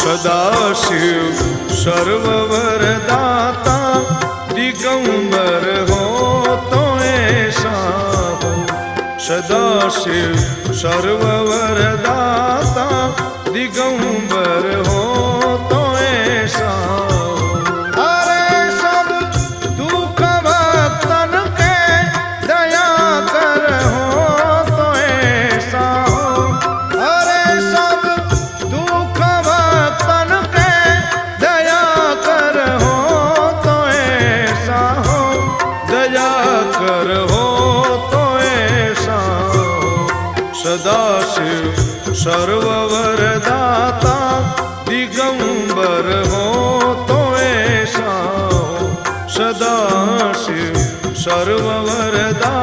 सदाशिव सर्ववरदाता दिगंबर हो तो ऐसा हो। सदाशिव सर्ववरदाता दिगंबर हो तो ऐसा हो। अरे सब दुख भक्तन के दया कर हो तो ऐसा हो। अरे सब दुख भक्तन के दया कर हो तो ऐसा हो। दया कर हो तो ऐसा हो। सदाशिव सर्ववरदाता दिगंबर हो तो ऐसा हो। सदाशिव सर्ववरदाता